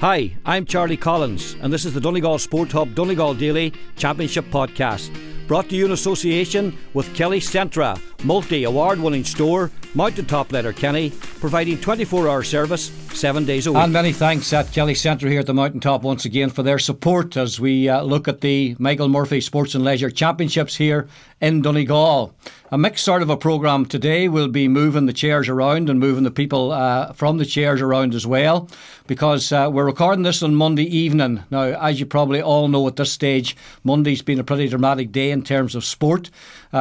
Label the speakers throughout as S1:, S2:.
S1: Hi, I'm Charlie Collins, and this is the Donegal Sport Hub Donegal Daily Championship Podcast, brought to you in association with Kelly Centra, multi-award-winning store, Mountaintop Letterkenny, providing 24-hour service, 7 days a week.
S2: And many thanks at Kelly Centre here at the Mountaintop once again for their support as we look at the Michael Murphy Sports and Leisure Championships here in Donegal. A mixed sort of a programme today. We'll be moving the chairs around and moving the people from the chairs around as well, because we're recording this on Monday evening. Now, as you probably all know at this stage, Monday's been a pretty dramatic day in terms of sport.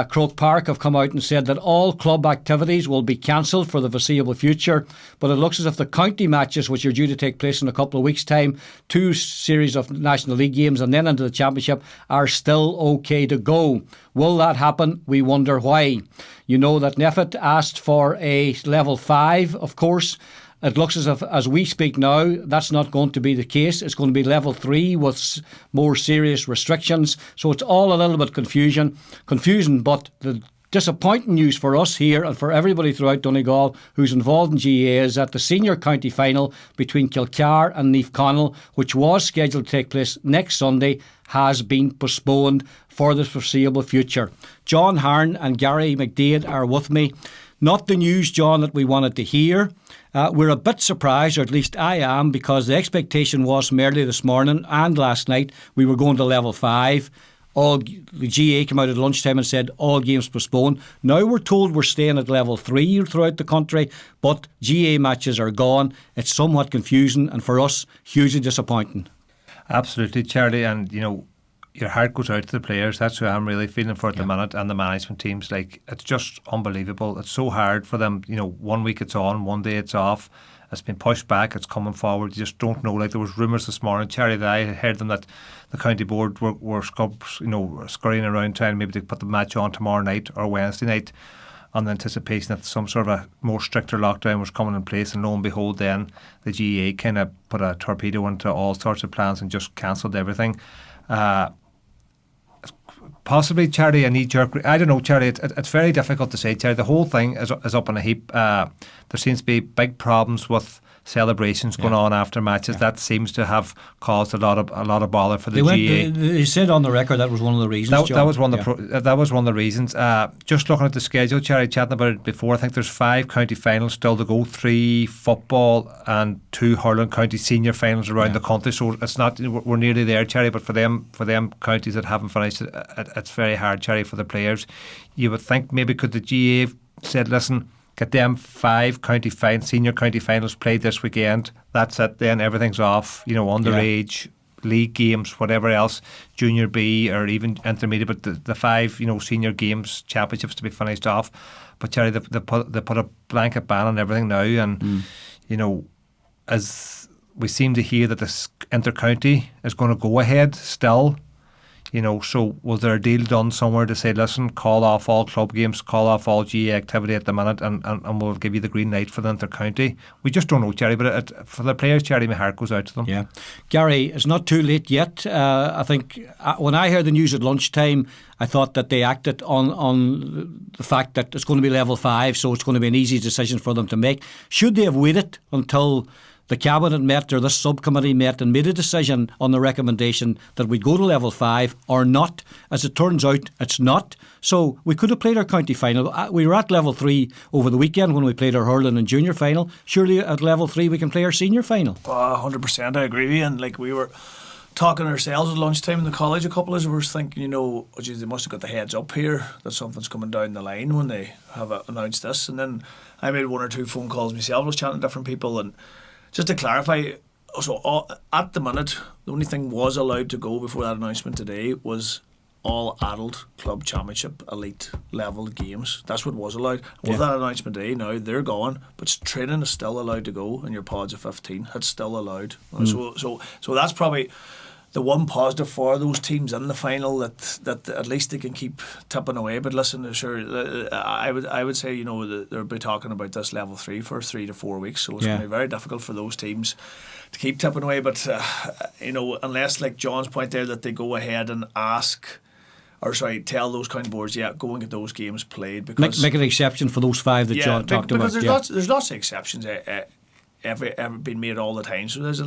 S2: Croke Park have come out and said that all club activities will be cancelled for the foreseeable future, but it looks as if the county matches, which are due to take place in a couple of weeks' time, 2 series of National League games and then into the Championship, are still okay to go. Will that happen? We wonder why. You know that Neffet asked for a level 5, of course. It looks as if, as we speak now, that's not going to be the case. It's going to be level 3 with more serious restrictions. So it's all a little bit confusing, but the disappointing news for us here and for everybody throughout Donegal who's involved in GAA is that the senior county final between Kilcar and Neath Connell, which was scheduled to take place next Sunday, has been postponed for the foreseeable future. John Harn and Gary McDade are with me. Not the news, John, that we wanted to hear. We're a bit surprised, or at least I am, because the expectation was from early this morning and last night we were going to level 5. The GAA came out at lunchtime and said all games postponed. Now we're told we're staying at level 3 throughout the country, but GAA matches are gone. It's somewhat confusing and for us hugely disappointing.
S3: Absolutely, Charlie, and your heart goes out to the players. That's who I'm really feeling for at the minute, and the management teams. It's just unbelievable. It's so hard for them. 1 week it's on, one day it's off. It's been pushed back, it's coming forward. You just don't know. There was rumours this morning, Charlie, that I heard them that the county board were scurrying around trying maybe to put the match on tomorrow night or Wednesday night on the anticipation that some sort of a more stricter lockdown was coming in place, and lo and behold then the GAA kind of put a torpedo into all sorts of plans and just cancelled everything. Possibly, Charlie, a knee-jerk. I don't know, Charlie. It's very difficult to say, Charlie. The whole thing is up in a heap. There seems to be big problems with celebrations going on after matches. That seems to have caused a lot of bother for the GAA.
S2: They said on the record that was one of the reasons.
S3: That was one of the reasons. Just looking at the schedule, Charlie, chatting about it before, I think there's 5 county finals still to go, 3 football and 2 hurling county senior finals around the country. So it's not, we're nearly there, Charlie. But for them counties that haven't finished, it's very hard, Charlie, for the players. You would think maybe could the GAA said, listen, get them 5 senior county finals played this weekend. That's it. Then everything's off. Underage league games, whatever else, junior B or even intermediate. But the 5 senior games championships to be finished off. But Charlie, they put a blanket ban on everything now, and as we seem to hear that this inter-county is going to go ahead still. So was there a deal done somewhere to say, listen, call off all club games, call off all GAA activity at the minute, and we'll give you the green light for the inter-county? We just don't know, Charlie, but for the players, Charlie, my heart goes out to them.
S2: Yeah. Gary, it's not too late yet. I think when I heard the news at lunchtime, I thought that they acted on the fact that it's going to be level 5, so it's going to be an easy decision for them to make. Should they have waited until the Cabinet met, or this subcommittee met, and made a decision on the recommendation that we'd go to level 5 or not? As it turns out, it's not. So we could have played our county final. We were at level 3 over the weekend when we played our hurling and junior final. Surely at level 3 we can play our senior final.
S4: 100%, I agree with you. And we were talking ourselves at lunchtime in the college, a couple of us were thinking, they must have got the heads up here that something's coming down the line when they have announced this. And then I made 1 or 2 phone calls myself. I was chatting to different people, and just to clarify, so at the minute, the only thing was allowed to go before that announcement today was all adult club championship elite level games. That's what was allowed. With that announcement today, now they're gone, but training is still allowed to go, and your pods of 15, it's still allowed. So that's probably the one positive for those teams in the final, that at least they can keep tipping away. But listen, sure, I would say they'll be talking about this level 3 for 3 to 4 weeks, so it's going to be very difficult for those teams to keep tipping away. But unless, like John's point there, that they go ahead and tell those county boards, go and get those games played, because
S2: make an exception for those 5 that John talked about.
S4: Because there's lots of exceptions ever been made all the time. So there's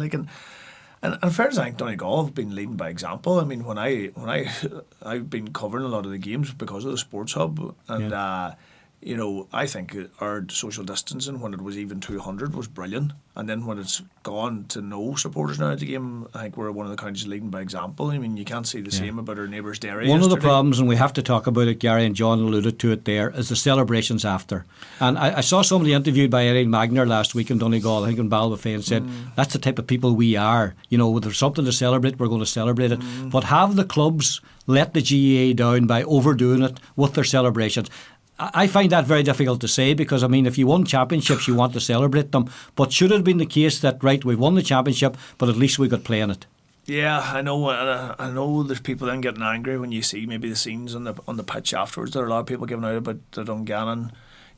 S4: And in fairness, I think Donegal have been leading by example. I mean, when I've been covering a lot of the games because of the Sports Hub, and you know, I think our social distancing when it was even 200 was brilliant. And then when it's gone to no supporters now at the game, I think we're one of the counties leading by example. I mean, you can't say the same about our neighbours Derry.
S2: One of the problems, and we have to talk about it, Gary and John alluded to it there, is the celebrations after. And I saw somebody interviewed by Erin Magner last week in Donegal, I think in Balbafay, and said, that's the type of people we are. You know, if there's something to celebrate, we're going to celebrate it. But have the clubs let the GAA down by overdoing it with their celebrations? I find that very difficult to say because, I mean, if you won championships, you want to celebrate them. But should it have been the case that, right, we've won the championship, but at least we got playing it?
S4: Yeah, I know. I know there's people then getting angry when you see maybe the scenes on the pitch afterwards. There are a lot of people giving out about the Dungannon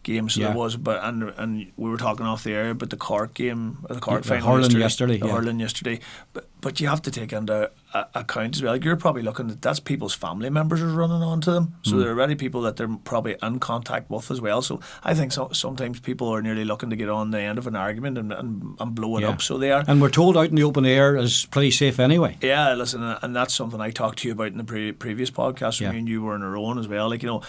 S4: game, so there was, but and we were talking off the air about the Cork game, the Cork final
S2: Hurling
S4: yesterday.
S2: Hurling
S4: yesterday. But you have to take into account as well. Like, you're probably looking at that's people's family members are running onto them, so there are already people that they're probably in contact with as well. So I think sometimes people are nearly looking to get on the end of an argument and blow it up. So they are.
S2: And we're told out in the open air is pretty safe anyway.
S4: Yeah, listen, and that's something I talked to you about in the previous podcast. Me and you were on our own as well. Like, you know,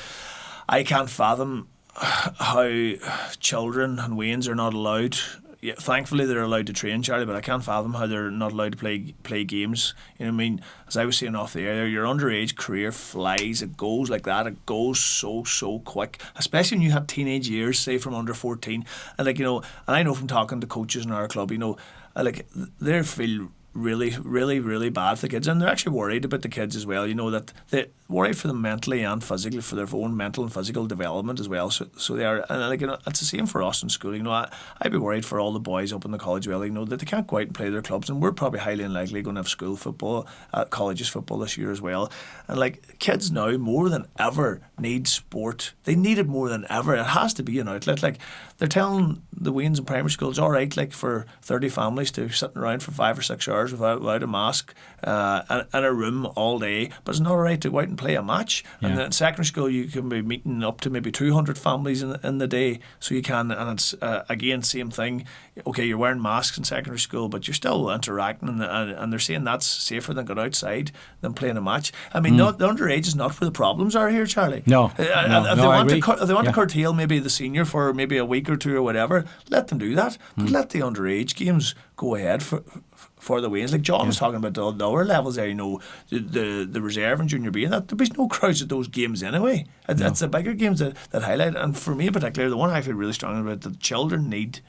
S4: I can't fathom how children and weans are not allowed. Yeah, thankfully they're allowed to train, Charlie, but I can't fathom how they're not allowed to play games. You know what I mean? As I was saying off the air, your underage career flies. It goes like that. It goes so quick, especially when you have teenage years, say from under 14. And like, you know, and I know from talking to coaches in our club, you know, like they feel really bad for the kids, and they're actually worried about the kids as well. You know, that they're worried for them mentally and physically, for their own mental and physical development as well. So they are, and like, you know, it's the same for us in school. You know, I'd be worried for all the boys up in the college. Well, you know, that they can't go out and play their clubs, and we're probably highly unlikely going to have school football, colleges football this year as well. And like, kids now more than ever need sport. They need it more than ever. It has to be an outlet. Like, they're telling the weans in primary schools, all right, like for 30 families to sitting around for 5 or 6 hours without a mask in a room all day, but it's not all right to go out and play a match. And then in secondary school you can be meeting up to maybe 200 families in the day, so you can, and it's again same thing. Okay, you're wearing masks in secondary school, but you're still interacting, and they're saying that's safer than going outside than playing a match. I mean, the underage is not where the problems are here, Charlie.
S2: No,
S4: if they want to curtail maybe the senior for maybe a week or two or whatever, let them do that, but let the underage games go ahead for the Waynes. Like John was talking about the lower levels there, you know, the reserve and junior B, and that there's no crowds at those games anyway. It's the bigger games that highlight. And for me in particular, the one I feel really strongly about, the children need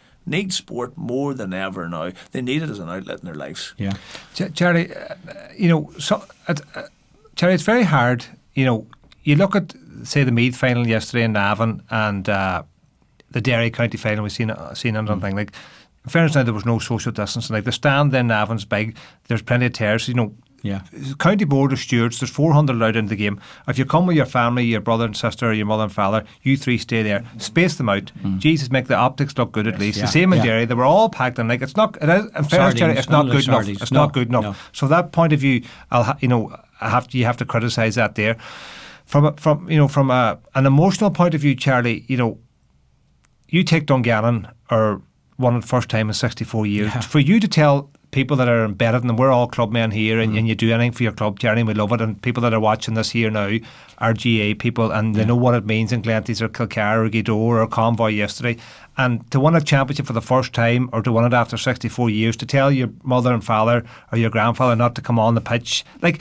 S4: sport more than ever now. They need it as an outlet in their lives.
S3: Yeah, Charlie, you know, Charlie, it's very hard. You know, you look at, say, the Meath final yesterday in Navan and the Derry County final we've seen another thing. Like, in fairness now, there was no social distancing. Like, the stand in Navan's big. There's plenty of terraces. You know, County Board of Stewards, there's 400 allowed into the game. If you come with your family, your brother and sister, or your mother and father, you three stay there. Space them out. Jesus, make the optics look good at least. The same in Derry. They were all packed in. Like, it's not. It is, in fairness, Jerry, it's not good enough. It's not good enough. No. So that point of view, you have to criticise that there. From an emotional point of view, Charlie, you know, you take Dungannon, or won it first time in 64 years. Yeah. For you to tell people that are embedded, and we're all clubmen here, and you do anything for your club, Jerry, and we love it, and people that are watching this here now are GAA people, and they know what it means in Glenties or Kilcar or Gweedore or Convoy yesterday. And to win a championship for the first time, or to win it after 64 years, to tell your mother and father or your grandfather not to come on the pitch, like,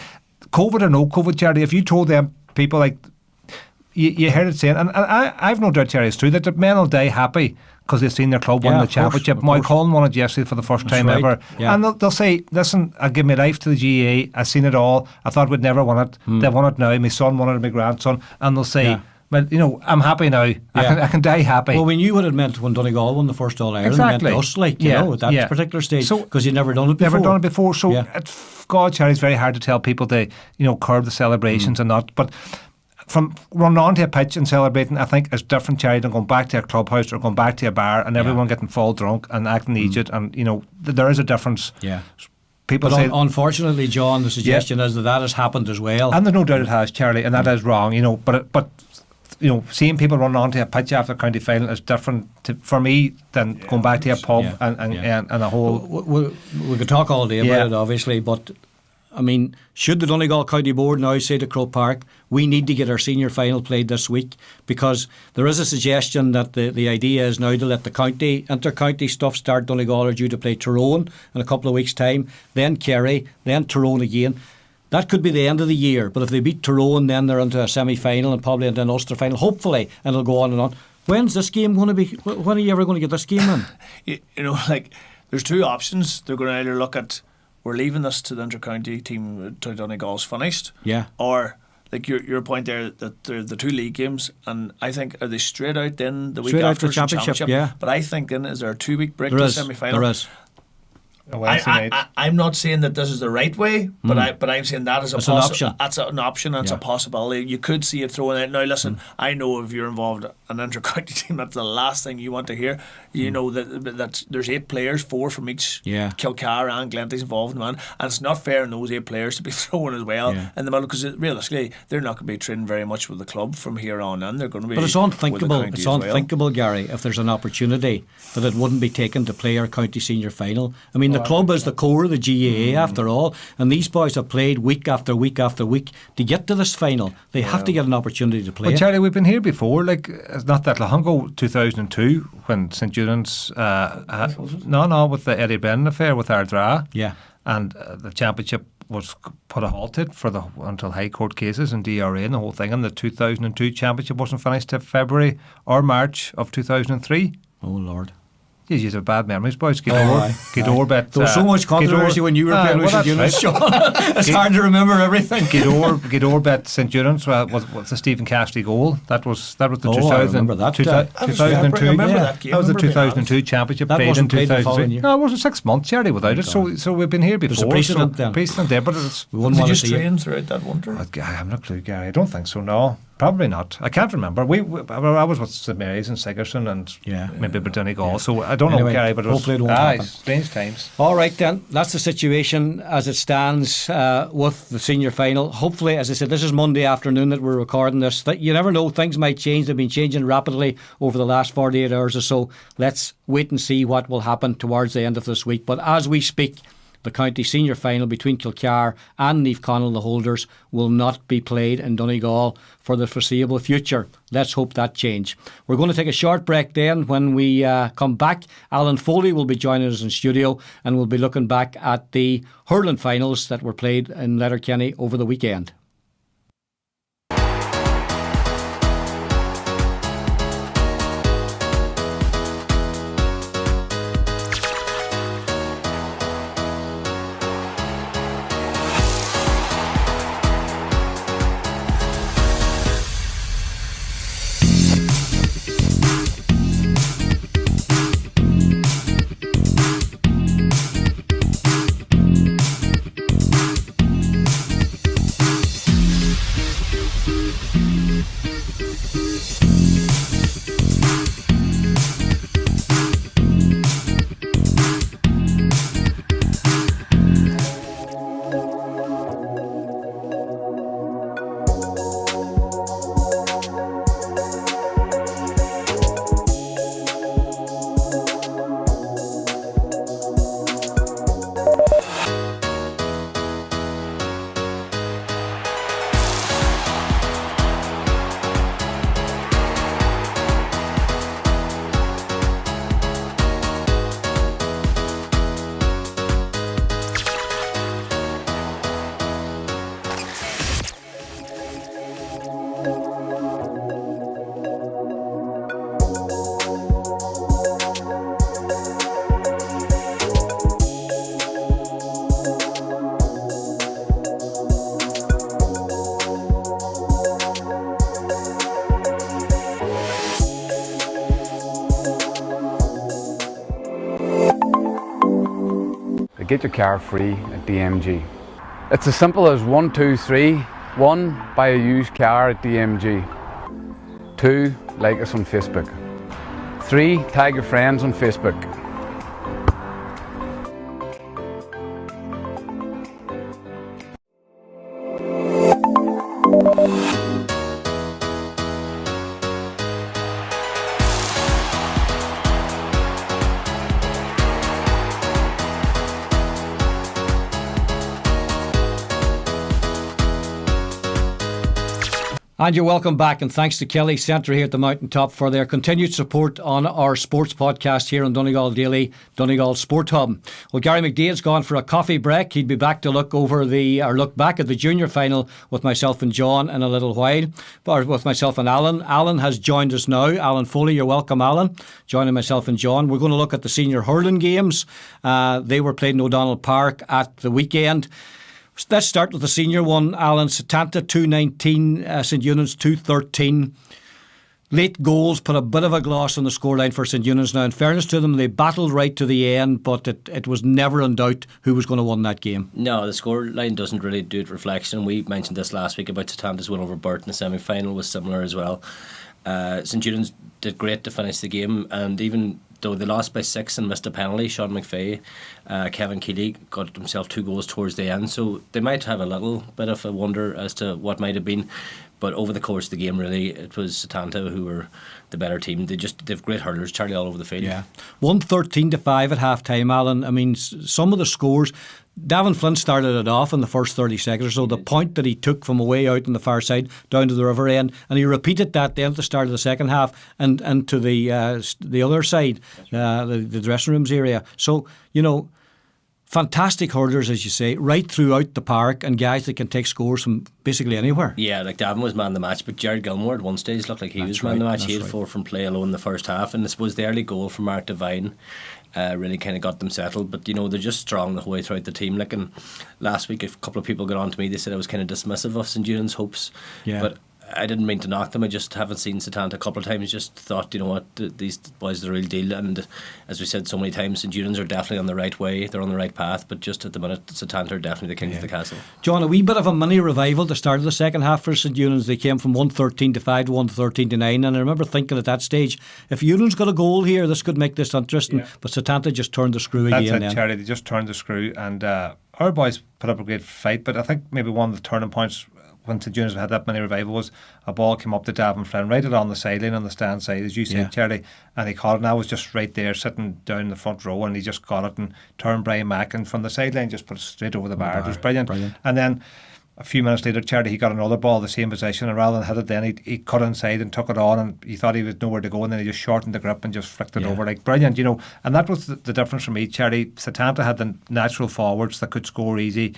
S3: COVID or no COVID, Jerry, if you told them people, like, you heard it saying, and I've no doubt, Jerry, it's true, that the men will die happy because they've seen their club win the championship. Mike Cullen won it yesterday for the first time ever. Yeah. And they'll say, listen, I give my life to the GAA, I've seen it all, I thought we'd never won it, they've won it now, my son won it, my grandson, and they'll say, well, you know, I'm happy now. I can die happy.
S2: Well, we knew what it meant when Donegal won the first All-Ireland.
S3: Exactly.
S2: It meant us, like, you know, at that particular stage, because you'd never done it before.
S3: So, God, Charlie, it's very hard to tell people to, you know, curb the celebrations and not, but from running onto a pitch and celebrating, I think, is different, Charlie, than going back to a clubhouse or going back to a bar and everyone getting full drunk and acting idiot. And, you know, there is a difference.
S2: Yeah.
S3: People
S2: but
S3: say,
S2: unfortunately, John, the suggestion is that has happened as well.
S3: And there's no doubt it has, Charlie, and that is wrong, you know. But seeing people run onto a pitch after the county final is different for me than going back to a pub and a whole.
S2: We could talk all day about it, obviously, but I mean, should the Donegal County Board now say to Croke Park, we need to get our senior final played this week? Because there is a suggestion that the idea is now to let the inter-county stuff start. Donegal are due to play Tyrone in a couple of weeks' time, then Kerry, then Tyrone again. That could be the end of the year, but if they beat Tyrone, then they're into a semi-final and probably into an Ulster final, hopefully, and it'll go on and on. When's this game going to be? When are you ever going to get this game in?
S4: There's two options. They're going to either look at, we're leaving this to the inter-county team to Donegal's finished.
S2: Yeah.
S4: Or, like your point there, that they're the two league games, and I think, are they straight out then the week
S2: straight
S4: after
S2: the championship? Yeah.
S4: But I think then, is there a 2-week break
S2: to
S4: the semi-final?
S2: There is.
S4: I'm not saying that this is the right way, but I'm saying that is
S2: an option.
S4: That's an option. That's a possibility. You could see it thrown out. Now, listen, I know if you're involved in an inter-county team, that's the last thing you want to hear. You know that there's 8 players, 4 from each Kilcar and Glenties involved, man, and it's not fair in those 8 players to be thrown as well in the middle, because realistically they're not going to be training very much with the club from here on in. They're going to be.
S2: But it's unthinkable.
S4: It's
S2: unthinkable, Gary, if there's an opportunity that it wouldn't be taken to play our county senior final. I mean, the club is the core of the GAA after all, and these boys have played week after week after week to get to this final. They have to get an opportunity to play.
S3: Well, Charlie, we've been here before. Like, it's not that long ago, 2002, when St Julian's with the Eddie Brennan affair with Ardra, and the championship was put a halt to until High Court cases and DRA and the whole thing, and the 2002 championship wasn't finished till February or March of 2003.
S2: Oh Lord.
S3: You have bad memories, boys. There
S2: was so much controversy when you were playing with St Julian's, Sean. It's hard to remember everything.
S3: Gidor bet St Julian's was the Stephen Cassidy goal. That was the 2002. That was the 2002 championship played in 2003. No, it wasn't 6 months, Charlie, without it. So we've been here before.
S2: There's a precedent then.
S3: Precedent there, but
S4: did you train throughout that winter?
S3: I have no clue, Gary. I don't think so. No. Probably not. I can't remember. I was with St Mary's and Sigerson and maybe Donegal. So I don't know, Gary, but it was strange times.
S2: All right, then. That's the situation as it stands with the senior final. Hopefully, as I said, this is Monday afternoon that we're recording this. You never know. Things might change. They've been changing rapidly over the last 48 hours or so. Let's wait and see what will happen towards the end of this week. But as we speak, the county senior final between Kilcar and Naomh Conaill, the holders, will not be played in Donegal for the foreseeable future. Let's hope that change. We're going to take a short break then. When we come back, Alan Foley will be joining us in studio, and we'll be looking back at the hurling finals that were played in Letterkenny over the weekend.
S5: Get your car free at DMG. It's as simple as 1, 2, 3. 1, buy a used car at DMG. 2, like us on Facebook. 3, tag your friends on Facebook.
S2: And you're welcome back, and thanks to Kelly Centre here at the Mountaintop for their continued support on our sports podcast here on Donegal Daily, Donegal Sport Hub. Well, Gary McDade's gone for a coffee break. He'd be back to look back at the junior final with myself and John in a little while, or with myself and Alan. Alan has joined us now. Alan Foley, you're welcome, Alan. Joining myself and John. We're going to look at the senior hurling games. They were played in O'Donnell Park at the weekend. Let's start with the senior one, Alan. Setanta 2-19, St Eunan's 2-13. Late goals put a bit of a gloss on the scoreline for St Eunan's. Now, in fairness to them, they battled right to the end, but it was never in doubt who was going to win that game.
S6: No, the scoreline doesn't really do it reflection. We mentioned this last week about Setanta's win over Burt in the semi-final was similar as well. St Eunan's did great to finish the game, and even though they lost by 6 and missed a penalty, Sean McVeigh, Kevin Keeley got himself 2 goals towards the end, so they might have a little bit of a wonder as to what might have been. But over the course of the game, really, it was Setanta who were the better team. They've great hurlers, Charlie, all over the field.
S2: Yeah, 1-13-5 at half time, Alan. I mean, some of the scores. Davin Flint started it off in the first 30 seconds or so. The point that he took from away out on the far side down to the river end, and he repeated that then at the start of the second half and to the other side, the dressing rooms area. So, fantastic hurlers, as you say, right throughout the park, and guys that can take scores from basically anywhere.
S6: Yeah, like Davin was man of the match, but Jared Gilmore at one stage looked like he was man of the match. He had 4 from play alone in the first half, and I suppose the early goal from Mark Devine really kind of got them settled. But they're just strong the whole way throughout the team. Like, and last week, a couple of people got on to me. They said I was kind of dismissive of St Eunan's hopes. Yeah. But I didn't mean to knock them. I just haven't seen Setanta a couple of times. Just thought, these boys are the real deal. And as we said so many times, St Eunan's are definitely on the right way. They're on the right path. But just at the minute, Setanta are definitely the kings of the castle.
S2: John, a wee bit of a mini revival at the start of the second half for St Eunan's. They came from 1-13-5 to 1-13-9. And I remember thinking at that stage, if Eunan's got a goal here, this could make this interesting. Yeah. But Setanta just turned the screw again.
S3: That's it, Charlie. They just turned the screw. And our boys put up a great fight. But I think maybe one of the turning points when St Eunan's had that many revival was a ball came up to Davin Flynn right along the sideline on the stand side, as you said, Charlie, and he caught it, and I was just right there sitting down in the front row, and he just got it and turned Brian Mack, and from the sideline just put it straight over the bar. It was brilliant. And then a few minutes later, Charlie, he got another ball the same position, and rather than hit it then, he cut inside and took it on, and he thought he was nowhere to go, and then he just shortened the grip and just flicked it over. Like, brilliant, and that was the difference for me, Charlie. Setanta had the natural forwards that could score easy.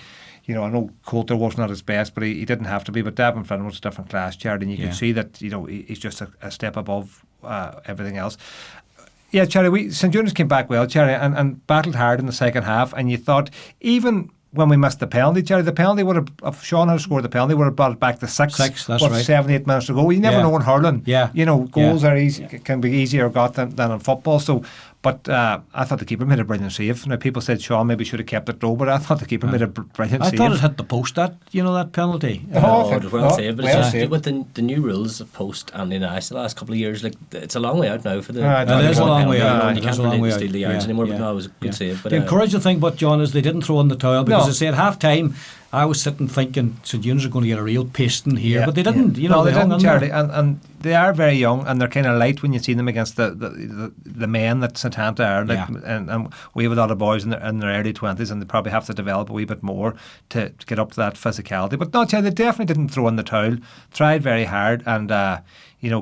S3: I know Coulter wasn't at his best, but he didn't have to be. But Davin Flynn was a different class, Charlie, and you can see that he's just a step above everything else. Yeah, Charlie, St Eunan's came back well, Charlie, and battled hard in the second half. And you thought, even when we missed the penalty, Charlie, the penalty would have, if Sean had scored the penalty, would have brought it back to 6.
S2: That's right.
S3: 7-8 minutes to go. You never know in hurling.
S2: Yeah.
S3: Goals are easy, can be easier got than in football. So. But I thought the keeper made a brilliant save. Now, people said Sean maybe should have kept it low, but I thought the keeper made a brilliant save.
S2: I thought it hit the post, that penalty.
S6: It was well saved, but it's just with the new rules of post and the last couple of years, like, it's a long way out now for the.
S2: It is a long way out.
S6: You can't really steal the yards anymore, but no, it was a good save. But
S2: the encouraging thing, but John, is they didn't throw in the towel, because I say at half time, I was sitting thinking St Eunan's are going to get a real pasting here, but they didn't. They
S3: didn't, Charlie, and they are very young, and they're kind of light when you see them against the men that Setanta are. And we have a lot of boys in their early 20s, and they probably have to develop a wee bit more to get up to that physicality. But no, Charlie, they definitely didn't throw in the towel. Tried very hard, and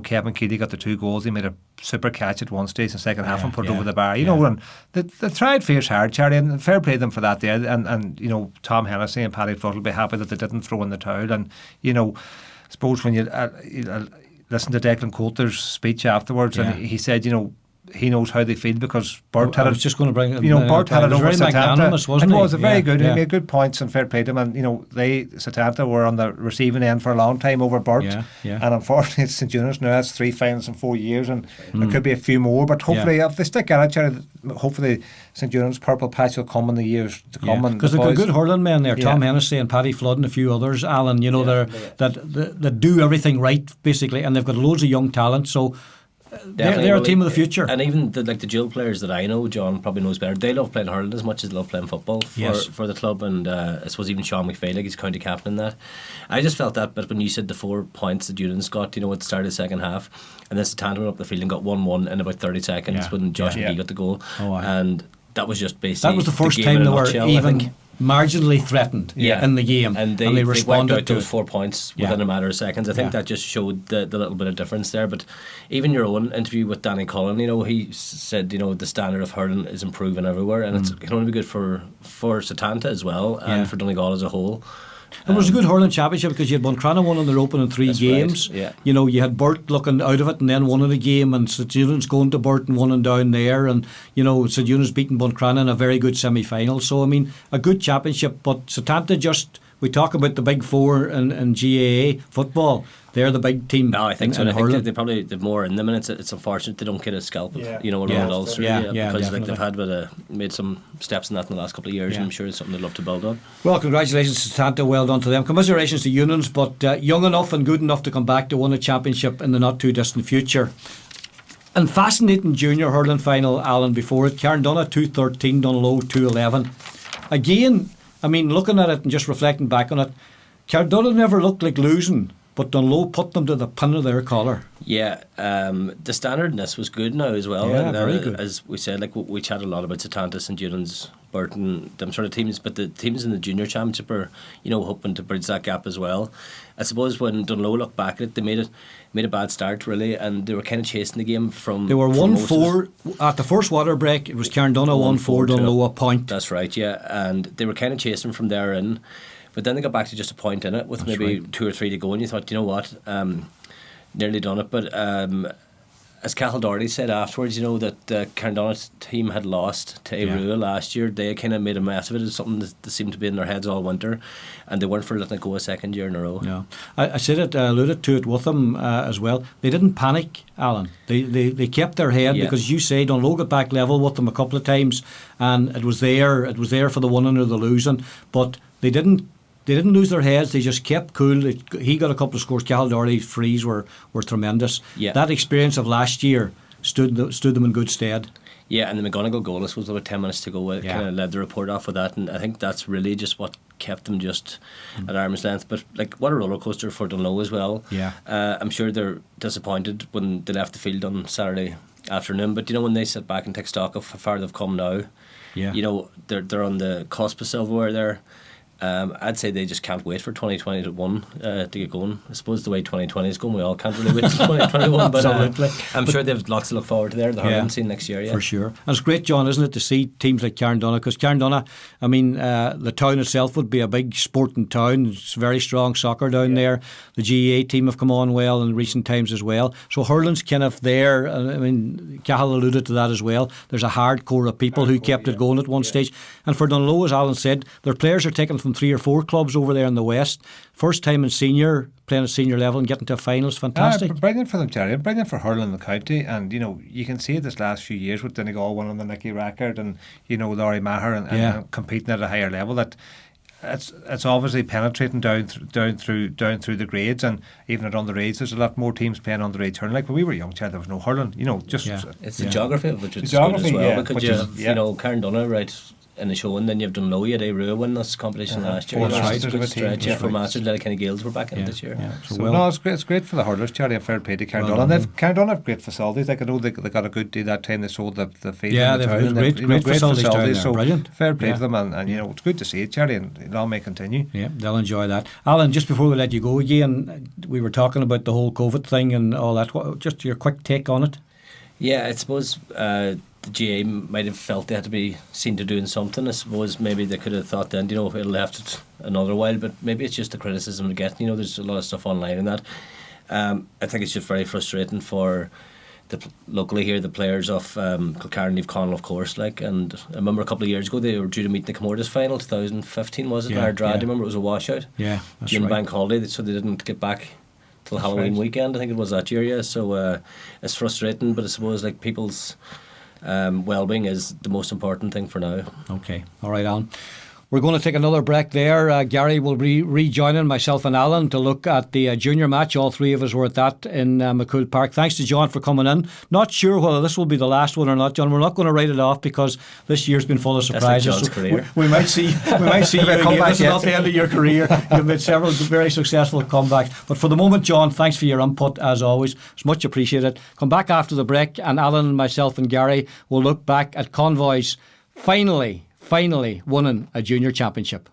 S3: Kevin Keeley got the 2 goals. He made a super catch at one stage in the second half and put it over the bar. And they tried fierce hard, Charlie, and fair play them for that there. And Tom Hennessy and Paddy Flood will be happy that they didn't throw in the towel. And I suppose when you listen to Declan Coulter's speech afterwards, and he said, he knows how they feel, because Burt had it.
S2: I was just going to bring it.
S3: Burt had it over Setanta.
S2: Wasn't
S3: it was very good.
S2: Yeah.
S3: He made good points, and fair play to him. And Setanta were on the receiving end for a long time over Burt. And unfortunately, it's St Eunan's now. That's 3 finals in 4 years, and there could be a few more. But hopefully, if they stick at it, hopefully St Eunan's purple patch will come in the years to come.
S2: Because they've got good hurling men there. Tom Hennessy and Paddy Flood and a few others. Alan, that do everything right basically, and they've got loads of young talent. So. They're a team of the future.
S6: And even the dual players that I know, John probably knows better, they love playing hurling as much as they love playing football for the club. And I suppose even Sean McVeigh, he's county captain in that. I just felt that, but when you said the 4 points that Eunan's got, at the start of the second half, and then Setanta went up the field and got 1-1 in about 30 seconds when Josh McGee got the goal. And that was just basically
S2: that was the first time they were even marginally threatened in the game,
S6: and they
S2: responded
S6: wiped out those 4 points within a matter of seconds. I think that just showed the little bit of difference there. But even your own interview with Danny Cullen, he said the standard of hurling is improving everywhere, and it can only be good for Setanta as well and for Donegal as a whole.
S2: It was a good hurling championship because you had Buncrana won in their opening 3 games.
S6: Right, yeah.
S2: You had Burt looking out of it and then won in a game, and St Eunan's going to Burt and won and down there, and St Eunan's beating Buncrana in a very good semi-final. So I mean, a good championship. But Setanta we talk about the big four in GAA football. They're the big team.
S6: No, I think so.
S2: In
S6: I
S2: hurling.
S6: think they probably have more in them, and it's unfortunate they don't get a scalp.
S2: Yeah.
S6: Run it all through. Because
S2: definitely.
S6: they've had made some steps in that in the last couple of years, and I'm sure it's something they'd love to build on.
S2: Well, congratulations to Setanta. Well done to them. Commiserations to Unions, but young enough and good enough to come back to win a championship in the not too distant future. And fascinating junior hurling final, Alan, before it. Carndonagh 2-13, Dunlow 2-11. Again, I mean, looking at it and just reflecting back on it, Carndonagh never looked like losing, but Dunlow put them to the pin of their collar.
S6: Yeah, the standard in this was good now as well.
S2: Yeah,
S6: and,
S2: very good.
S6: As we said, we chatted a lot about Setanta, St Eunan's, Burton, them sort of teams, but the teams in the junior championship are, hoping to bridge that gap as well. I suppose when Dunlow looked back at it, they made a bad start really, and they were kind of chasing the game from.
S2: They were 1-4 at the first water break. It was Carndonagh 1-4, Dunlow a point.
S6: That's right, yeah, and they were kind of chasing from there in. But then they got back to just a point in it with maybe 2 or 3 to go, and you thought, you know what, nearly done it. But as Cathal Doherty said afterwards, that the Carndonagh team had lost to Airua last year. They kind of made a mess of it. It's something that seemed to be in their heads all winter, and they weren't for letting it go a second year in a row.
S2: Yeah, I said it, alluded to it with them as well. They didn't panic, Alan. They kept their head because you say Dunlow got back level with them a couple of times, and it was there for the winning or the losing, but they didn't lose their heads. They just kept cool. He got a couple of scores. Cathal Doherty's frees were tremendous.
S6: Yeah.
S2: That experience of last year stood them in good stead.
S6: Yeah, and the McGonigal goalless was about 10 minutes to go. It kind of led the report off with that, and I think that's really just what kept them just at arm's length. But what a roller coaster for Dunlow as well.
S2: Yeah,
S6: I'm sure they're disappointed when they left the field on Saturday afternoon. But when they sit back and take stock of how far they've come now, they're on the cusp of silverware there. I'd say they just can't wait for 2021 to get going. I suppose the way 2020 is going, we all can't really wait till 2021. But I'm sure they have lots to look forward to there. The hurling scene next year,
S2: for sure. And it's great, John, isn't it, to see teams like Carndonagh, because Carndonagh, I mean, the town itself would be a big sporting town. It's very strong soccer down there. The GAA team have come on well in recent times as well. So hurling's kind of there. I mean, Cathal alluded to that as well. There's a hardcore of people who kept it going at one stage. And for Dunlow, as Alan said, their players are taken from 3 or 4 clubs over there in the West. First time in senior, playing at senior level and getting to finals, fantastic.
S3: Brilliant for them, Jerry. Brilliant for hurling in the county. And, you can see it this last few years with Donegal winning the Nicky record and, Laurie Maher and competing at a higher level. That it's obviously penetrating down through the grades, and even at underage there's a lot more teams playing underage hurling. Like when we were young, there was no hurling.
S6: It's the geography of it, which is good as well, because you have Carndonagh right in the show, and then you've done Low, you had Airua win this competition last year. It's a good stretch for Masters. Like kind of Gales were back in this year.
S3: It's great for the hurlers, Charlie, and fair play to Carndonagh. And Carndonagh have great facilities. Like I know they got a good deal that time they sold the field.
S2: Yeah, they've great facilities down there.
S3: So
S2: brilliant.
S3: Fair play to them, and it's good to see it, Charlie, and it all may continue.
S2: Yeah, they'll enjoy that. Alan, just before we let you go again, we were talking about the whole COVID thing and all that. Just your quick take on it.
S6: Yeah, I suppose the GA might have felt they had to be seen to doing something. I suppose maybe they could have thought then, it'll left it another while, but maybe it's just the criticism they're getting. There's a lot of stuff online and that. I think it's just very frustrating for locally here, the players of Kilcarn and Connell, of course. And I remember a couple of years ago they were due to meet in the Comortas final, 2015 was it? In Ardra, do you remember it was a washout?
S2: Yeah, that's
S6: June
S2: right.
S6: Bank holiday, so they didn't get back till Halloween weekend. I think it was that year. Yeah, so it's frustrating, but I suppose people's well-being is the most important thing for now.
S2: Okay, all right, Alan. We're going to take another break there. Gary will be rejoining myself and Alan to look at the junior match. All three of us were at that in McCool Park. Thanks to John for coming in. Not sure whether this will be the last one or not, John. We're not going to write it off because this year's been full of surprises.
S6: That's like John's career.
S2: We might see you again. This is not the end of your career. You've made several very successful comebacks. But for the moment, John, thanks for your input as always. It's much appreciated. Come back after the break and Alan and myself and Gary will look back at Convoy's finally finally winning a junior championship.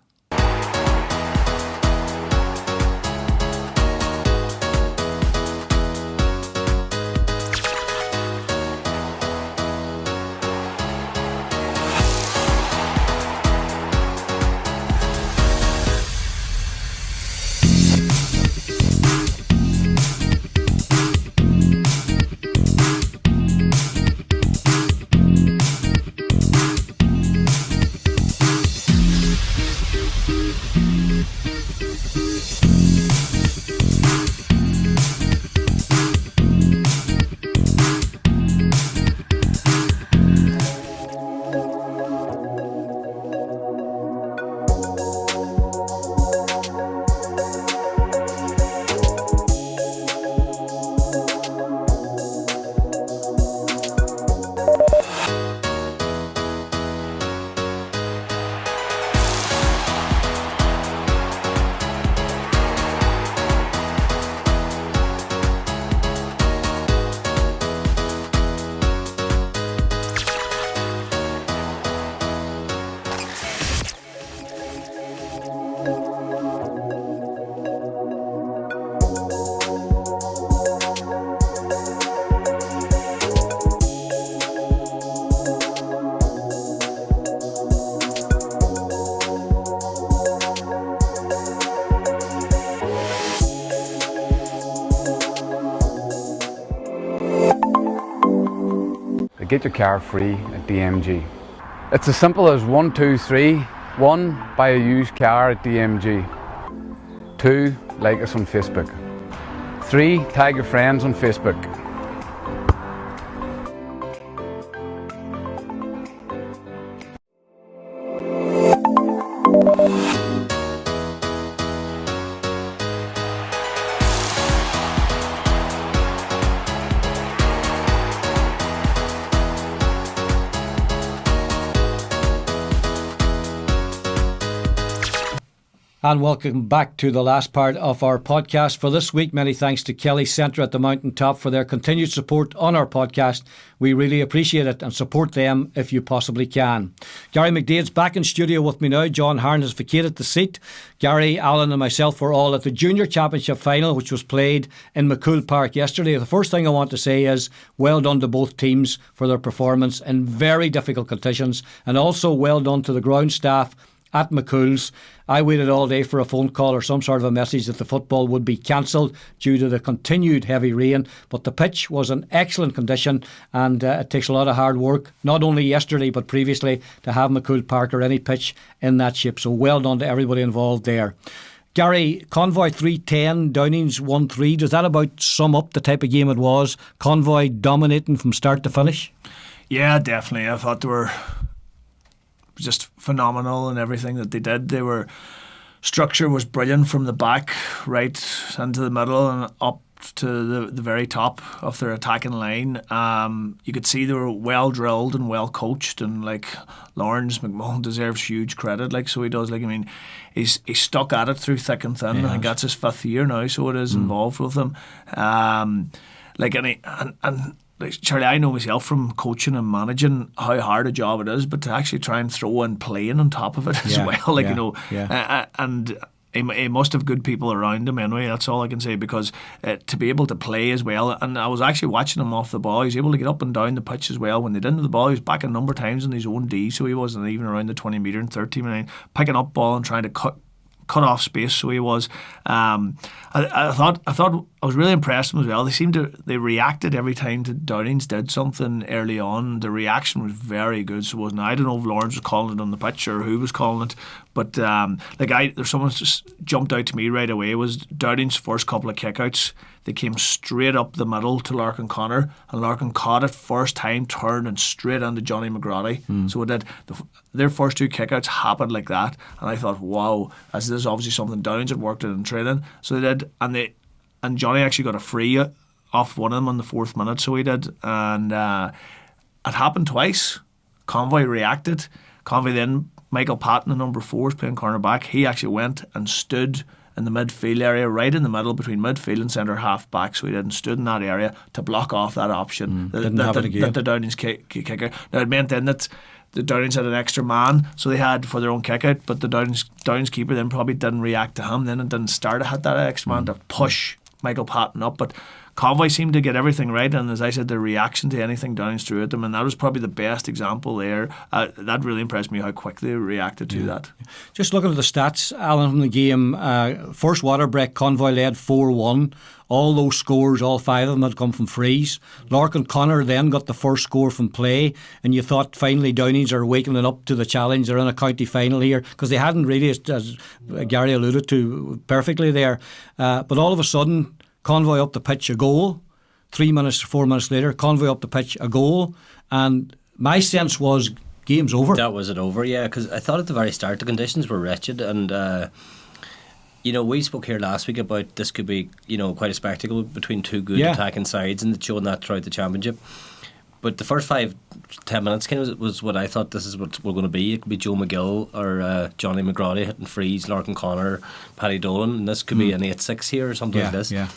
S5: Get your car free at DMG. It's as simple as 1, 2, 3. 1. Buy a used car at DMG. 2. Like us on Facebook. 3. Tag your friends on Facebook.
S2: And welcome back to the last part of our podcast for this week. Many thanks to Kelly Centre at the Mountaintop for their continued support on our podcast. We really appreciate it, and support them if you possibly can. Gary McDade's back in studio with me now. John Harn has vacated the seat. Gary, Alan and myself were all at the Junior Championship final, which was played in McCool Park yesterday. The first thing I want to say is well done to both teams for their performance in very difficult conditions, and also well done to the ground staff at McCool's. I waited all day for a phone call or some sort of a message that the football would be cancelled due to the continued heavy rain, but the pitch was in excellent condition, and it takes a lot of hard work, not only yesterday but previously, to have McCool Park or any pitch in that shape. So well done to everybody involved there. Gary, Convoy 3-10, Downings 1-3. Does that about sum up the type of game it was? Convoy dominating from start to finish?
S4: Yeah, definitely. I thought they were just phenomenal in everything that they did. They were, structure was brilliant from the back right into the middle and up to the very top of their attacking line. You could see they were well drilled and well coached, and like Lawrence McMullen deserves huge credit. Like, so he does. Like, I mean, he's stuck at it through thick and thin. I think that's his 5th year now, so it is involved with him. Like, and like, Charlie, I know myself from coaching and managing how hard a job it is, but to actually try and throw in playing on top of it as well, like, you know, and he must have good people around him anyway. That's all I can say, because to be able to play as well, and I was actually watching him off the ball. He was able to get up and down the pitch as well. When they didn't have the ball, he was back a number of times in his own D, so he wasn't even around the 20 metre and 30 metre, picking up ball and trying to cut off space. So he was. I thought I was really impressed with them as well. They reacted every time Downings did something early on. The reaction was very good. So wasn't. I don't know if Lawrence was calling it on the pitch or who was calling it, but there's someone just jumped out to me right away. It was Downings' first couple of kickouts. They came straight up the middle to Larkin Connor, and Larkin caught it first time, turned and straight into Johnny McGrady. So it did. Their first 2 kickouts happened like that, and I thought, wow, this is obviously something Downings had worked in training. So they did, and Johnny actually got a free off one of them in the 4th minute. So he did, and it happened twice. Convoy reacted. Convoy then, Michael Patton, the number 4, is playing cornerback. He actually went and stood in the midfield area, right in the middle between midfield and centre half back, so he didn't stood in that area to block off that option that the Downings kicker. Now it meant then that the Downings had an extra man, so they had for their own kick out, but the Downings keeper then probably didn't react to him then and didn't start to hit that extra man to push Michael Patton up. But Convoy seemed to get everything right, and as I said, the reaction to anything Downings threw at them, and that was probably the best example there. That really impressed me how quick they reacted to that.
S2: Just looking at the stats, Alan, from the game, first water break, Convoy led 4-1. All those scores, all 5 of them had come from frees. Larkin Connor then got the first score from play, and you thought finally Downings are waking up to the challenge. They're in a county final here, because they hadn't really, as Gary alluded to perfectly there. But all of a sudden, Convoy up the pitch, a goal. 4 minutes later, Convoy up the pitch, a goal. And my sense was game's over.
S6: That was it over, yeah, because I thought at the very start the conditions were wretched, and we spoke here last week about this could be, quite a spectacle between two good attacking sides, and showing that throughout the championship. But the first 5-10 minutes kind of was what I thought this is what we're going to be. It could be Joe McGill or Johnny McGrady hitting frees, Larkin Connor, Paddy Dolan, and this could be an 8-6 here or something like this. Yeah.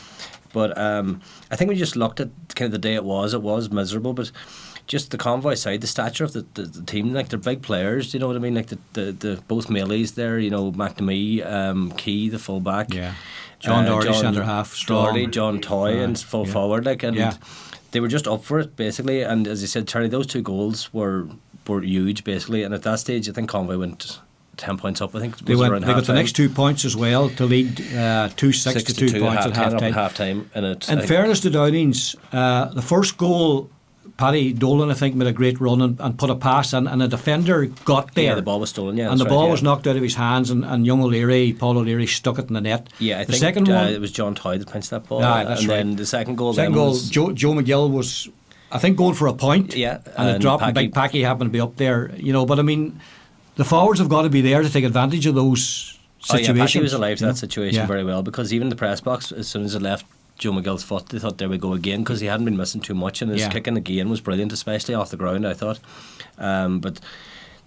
S6: But I think we just looked at kind of the day it was miserable, but just the Convoy side, the stature of the team, like they're big players, you know what I mean? Like the both Melees there, McNamee, Key, the fullback. Yeah.
S2: John Doherty, centre half, strong.
S6: Doherty, John Toy, and full forward, they were just up for it basically. And as you said, Charlie, those 2 goals were huge basically. And at that stage, I think Convoy went 10 points up. I think
S2: they got the next 2 points as well to lead 2-6 to 2 points at half time. In fairness to Downings, the first goal, Paddy Dolan, I think, made a great run and put a pass, and a defender got there.
S6: Yeah, the ball was stolen,
S2: and the ball was knocked out of his hands, and young Paul O'Leary stuck it in the net.
S6: Yeah, I think second one, it was John Toy that pinched that ball.
S2: That's
S6: and
S2: right.
S6: Then the second goal
S2: was Joe McGill was, I think, going for a point.
S6: Yeah,
S2: and it dropped, and Big Packy happened to be up there. But I mean, the forwards have got to be there to take advantage of those situations.
S6: Packy was alive to that situation very well, because even the press box, as soon as it left Joe McGill's foot, they thought there we go again, because he hadn't been missing too much, and his kicking again was brilliant, especially off the ground, I thought. But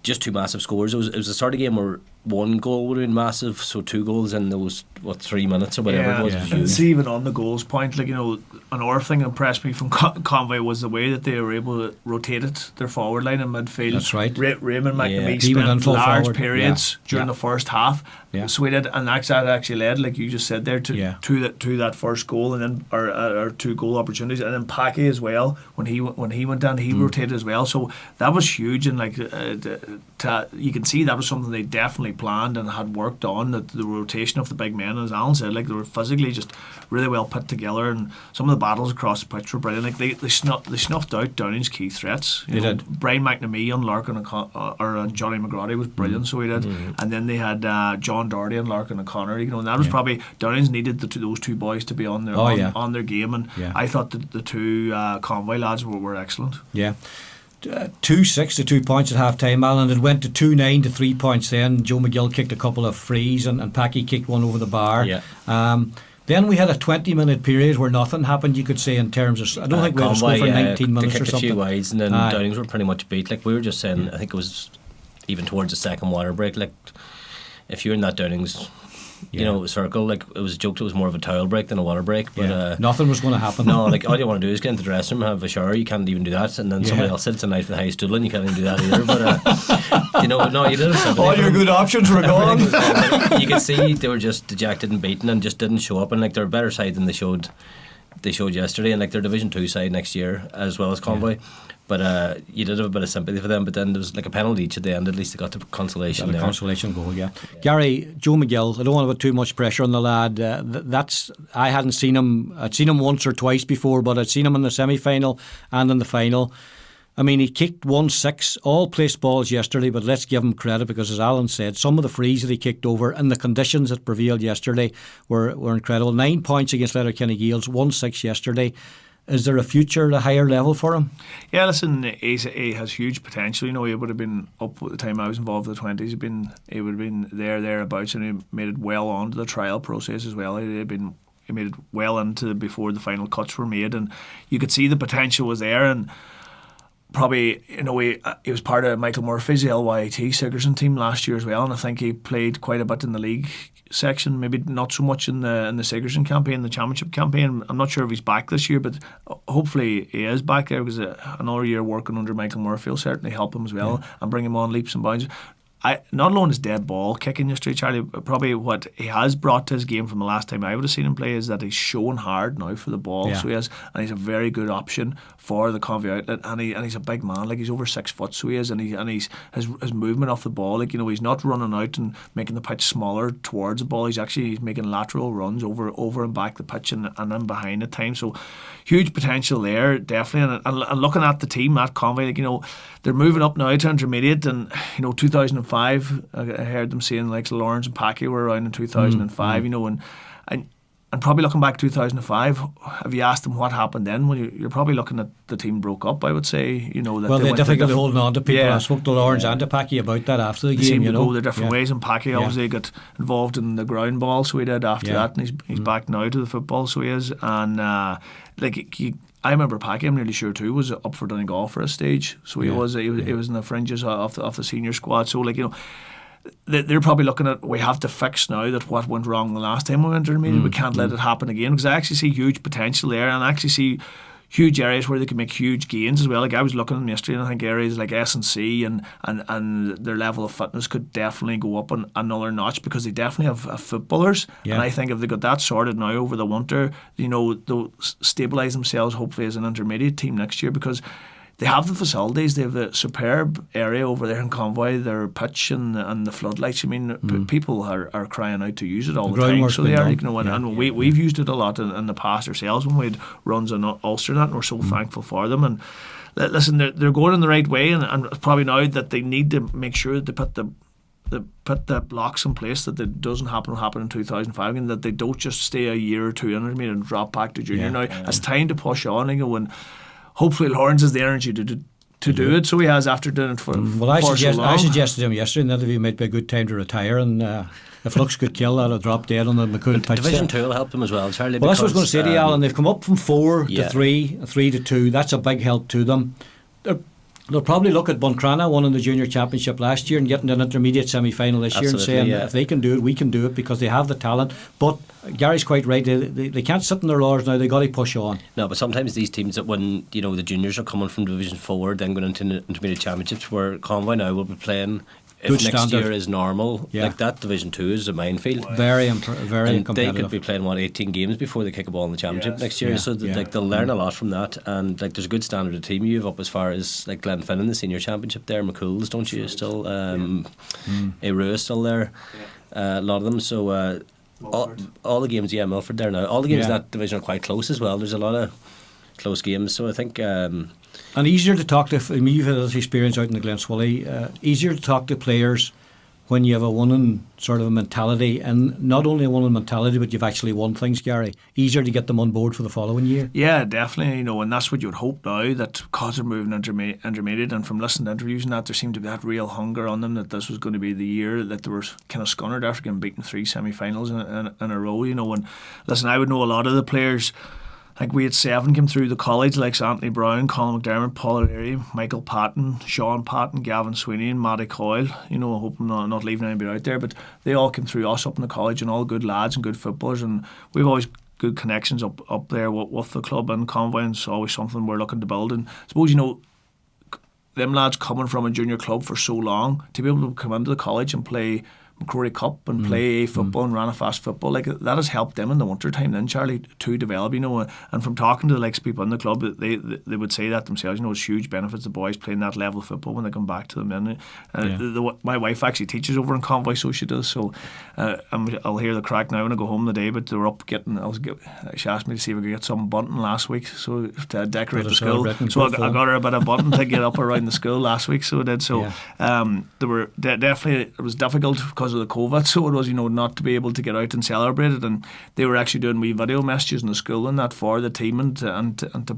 S6: just 2 massive scores. It was a sort of game where 1 goal would have been massive, so 2 goals in those 3 minutes or whatever it was.
S4: Yeah. And see, even on the goals point, another thing that impressed me from Convoy was the way that they were able to rotate their forward line in midfield.
S2: That's right.
S4: Raymond McNamee spent large periods during the first half. Yeah. So he did, and that actually led, like you just said there, to that first goal, and then or 2 goal opportunities, and then Packy as well. When he went down, he rotated as well. So that was huge, and you can see that was something they definitely planned and had worked on. The rotation of the big men, as Alan said, they were physically just really well put together, and some of the battles across the pitch were brilliant. They snuffed out Downing's key threats. They did. Brian McNamee on Larkin and Johnny McGrady was brilliant. So he did, and then they had John Doherty and Larkin and Connor. And that was probably Downings needed those 2 boys to be on their on their game, and I thought the 2 Convoy lads were excellent.
S2: Yeah. 2-6 to 2 points at half time, Alan. It went to 2-9 to 3 points then. Joe McGill kicked a couple of frees, and Packy kicked one over the bar. Then we had a 20-minute period where nothing happened, you could say, in terms of, I don't think we had a score for 19 minutes or something.
S6: They kicked a few wides, and then Downings were pretty much beat. Like we were just saying, I think it was even towards the second water break, like if you're in that Downings circle, like it was joked it was more of a towel break than a water break, but
S2: nothing was going to happen.
S6: No, like all you want to do is get into the dressing room, have a shower. You can't even do that, and then somebody else said it's a night for the high stool, and you can't even do that either. But no, you didn't.
S2: All your good options were gone.
S6: You could see they were just dejected and beaten, and just didn't show up. And like they're a better side than they showed yesterday, and like they're Division 2 side next year as well as Convoy. But you did have a bit of sympathy for them, but then there was like a penalty each at the end. At least they got the consolation.
S2: Consolation goal, yeah. Gary, Joe McGill, I don't want to put too much pressure on the lad. I hadn't seen him. I'd seen him once or twice before, but I'd seen him in the semi-final and in the final. I mean, he kicked 1-6, all placed balls yesterday, but let's give him credit, because as Alan said, some of the frees that he kicked over and the conditions that prevailed yesterday were incredible. 9 points against Letterkenny Gaels, 1-6 yesterday. Is there a future at a higher level for him?
S4: Yeah, listen, he has huge potential. He would have been up at the time I was involved in the 20s. He would have been thereabouts, and he made it well onto the trial process as well. He made it well into before the final cuts were made, and you could see the potential was there. And probably, he was part of Michael Murphy's LYT Sigerson team last year as well, and I think he played quite a bit in the league section, maybe not so much in the Sigerson campaign, the championship campaign. I'm not sure if he's back this year, but hopefully he is back there, because another year working under Michael Murphy will certainly help him as well, and bring him on leaps and bounds. Not alone his dead ball kicking yesterday, Charlie, probably what he has brought to his game from the last time I would have seen him play is that he's showing hard now for the ball. So he is, and he's a very good option for the Convoy outlet, and he's a big man, like he's over 6 foot, so he is, and he's his movement off the ball, like, you know, he's not running out and making the pitch smaller towards the ball. He's making lateral runs over and back the pitch and then behind at times. So huge potential there, definitely. And looking at the team at Convoy, like, you know, they're moving up now to intermediate, and you know, 2005, I heard them saying like Lawrence and Packy were around in 2005, you know, and probably looking back 2005, if you asked them what happened then, well, you're probably looking at the team broke up, I would say, you know. That
S2: they're difficult holding on to people.
S4: Yeah.
S2: I spoke to Lawrence and to Packy about that after the game.
S4: Seemed
S2: you
S4: to
S2: know,
S4: go their different ways, and Packy obviously got involved in the ground ball, so he did after that, and he's back now to the football, so he is, and I remember Packy, I'm nearly sure too, was up for Donegal for a stage, so he was in the fringes of the senior squad. So, like, you know, they're probably looking at, we have to fix now that what went wrong the last time we went intermediate. We can't let it happen again, because I actually see huge potential there, and I actually see huge areas where they can make huge gains as well. Like, I was looking at them yesterday, and I think areas like S&C and their level of fitness could definitely go up another notch, because they definitely have footballers. And I think if they got that sorted now over the winter, you know, they'll stabilise themselves hopefully as an intermediate team next year, because they have the facilities. They have the superb area over there in Convoy, their pitch and the floodlights. I mean, people are crying out to use it all the time. So they are, you know, and we've used it a lot in the past ourselves when we had runs in Ulster, and we're so thankful for them. And listen, they're going in the right way, and probably now that they need to make sure that they put the blocks in place, that it doesn't happen in 2005, and that they don't just stay a year or two in intermediate and drop back to junior. Now it's time to push on, you know, and hopefully Lawrence has the energy to do it. So he has, after doing it for
S2: I
S4: so long.
S2: I suggested him yesterday in the interview, might be a good time to retire, and if looks could kill, that'll drop dead on the McCool pitch.
S6: Division 2 will help them as well, Charlie.
S2: Well, that's what I was going to say to you, Alan. They've come up from 4 to 3, 3 to 2. That's a big help to them. They'll probably look at Buncrana, won in the junior championship last year, and getting an intermediate semi-final this year, and saying, if they can do it, we can do it, because they have the talent. But Gary's quite right, they can't sit in their laurels now, they've got to push on.
S6: No, but sometimes these teams that when, you know, the juniors are coming from Division 4, then going into the intermediate championships, where Convoy now will be playing, if
S2: good
S6: next
S2: standard.
S6: year is normal, like that, Division 2 is a minefield.
S2: Very
S6: and
S2: competitive.
S6: they could be playing 18 games before they kick a ball in the championship next year. So like they'll learn a lot from that, and like there's a good standard of team you have up as far as like Glenfinnan, the senior championship there, McCool's, don't you? Still, Aru is still there. A lot of them. So all the games, Milford there now. All the games in that division are quite close as well. There's a lot of close games. So I think.
S2: And easier to talk to, I mean, you've had this experience out in the Glen Swilly, easier to talk to players when you have a winning sort of a mentality, and not only a winning mentality, but you've actually won things, Gary. Easier to get them on board for the following year.
S4: Yeah, definitely, you know, and that's what you would hope now, that because they're moving intermediate, and from listening to interviews and that, there seemed to be that real hunger on them, that this was going to be the year that they were kind of scunnered after getting beaten 3 semi-finals in a row, you know. And listen, I would know a lot of the players. Like, we had 7 came through the college, like Anthony Brown, Colin McDermott, Paul O'Leary, Michael Patton, Sean Patton, Gavin Sweeney and Matty Coyle. You know, I hope I'm not leaving anybody out there, but they all came through us up in the college, and all good lads and good footballers, and we've always good connections up there with the club and Convoy, and it's always something we're looking to build. And I suppose, you know, them lads coming from a junior club for so long, to be able to come into the college and play McCrory Cup and play football and Ranafast football, like that has helped them in the winter time then, Charlie, to develop, you know. And from talking to the likes of people in the club, they would say that themselves, you know, it's huge benefits the boys playing that level of football when they come back to them. And my wife actually teaches over in Convoy, so she does, so I'll hear the crack now when I go home today, but they were up getting, she asked me to see if we could get some bunting last week, so to decorate the school, so I got her a bit of bunting to get up around the school last week, so I did. So they were definitely, it was difficult because of the COVID, so it was, you know, not to be able to get out and celebrate it, and they were actually doing wee video messages in the school and that for the team, and to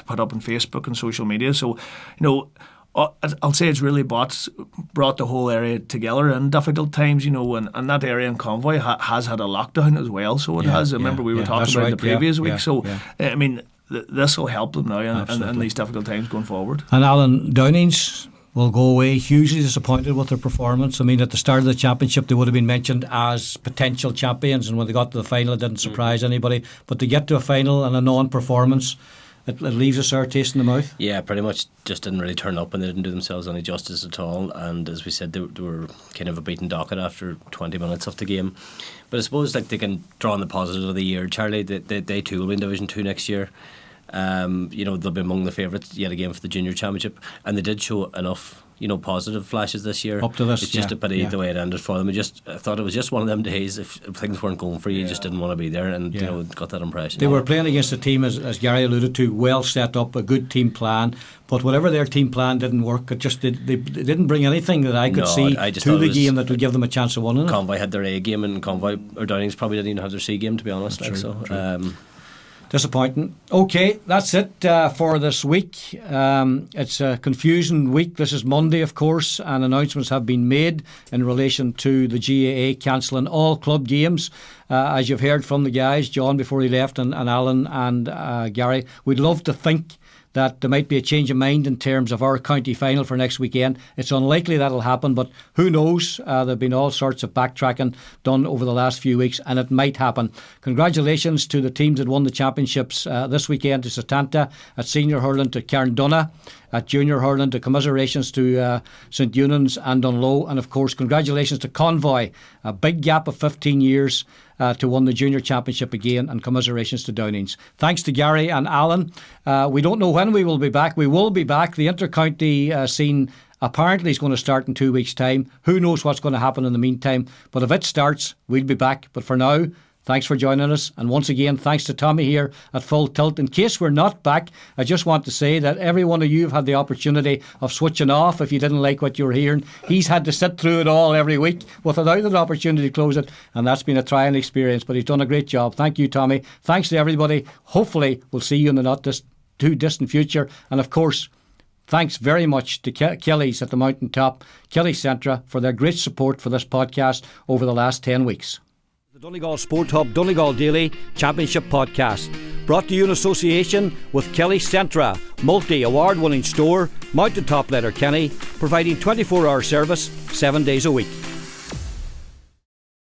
S4: put up on Facebook and social media. So, you know, I'll say it's really brought the whole area together in difficult times, you know, and that area in Convoy has had a lockdown as well, so it has. I remember we were talking about it the previous week, so I mean, this will help them now in these difficult times going forward.
S2: And Alan, Downing's will go away hugely disappointed with their performance. I mean, at the start of the championship, they would have been mentioned as potential champions, and when they got to the final, it didn't surprise anybody. But to get to a final and a non-performance, it leaves a sour taste in the mouth.
S6: Yeah, pretty much just didn't really turn up, and they didn't do themselves any justice at all. And as we said, they were kind of a beaten docket after 20 minutes of the game. But I suppose like they can draw on the positive of the year. Charlie, they too will be in Division 2 next year. They'll be among the favourites yet again for the junior championship, and they did show enough positive flashes this year.
S2: Up to this,
S6: it's just a pity the way it ended for them. I thought it was just one of them days. If things weren't going for you, you just didn't want to be there, and got that impression.
S2: They were playing against a team, as Gary alluded to, well set up, a good team plan. But whatever their team plan didn't work. It just they didn't bring anything that I could see to the game that would give them a chance of winning it.
S6: Convoy had their A game, and Convoy or Downings probably didn't even have their C game, to be honest.
S2: True. Disappointing. Okay, that's it for this week. It's a confusing week. This is Monday, of course, and announcements have been made in relation to the GAA cancelling all club games. As you've heard from the guys, John before he left, and Alan and Gary, we'd love to think that there might be a change of mind in terms of our county final for next weekend. It's unlikely that'll happen, but who knows? There have been all sorts of backtracking done over the last few weeks, and it might happen. Congratulations to the teams that won the championships this weekend, to Setanta, at senior hurling to Cairndonagh, at junior hurling to commiserations to St Eunan's and Dunlow, and of course congratulations to Convoy, a big gap of 15 years to win the junior championship again, and commiserations to Downings. Thanks to Gary and Alan. We don't know when we will be back. We will be back. The inter-county scene apparently is going to start in 2 weeks' time. Who knows what's going to happen in the meantime, but if it starts, we'll be back. But for now, thanks for joining us, and once again thanks to Tommy here at Full Tilt. In case we're not back, I just want to say that every one of you have had the opportunity of switching off if you didn't like what you were hearing. He's had to sit through it all every week without an opportunity to close it, and that's been a trying experience, but he's done a great job. Thank you, Tommy. Thanks to everybody. Hopefully we'll see you in the not too distant future, and of course thanks very much to Kelly's at the Mountaintop, Kelly Centra, for their great support for this podcast over the last 10 weeks.
S1: The Donegal Sport Hub Donegal Daily Championship Podcast, brought to you in association with Kelly Centra, multi-award winning store, Mountaintop Letterkenny, providing 24-hour service 7 days a week.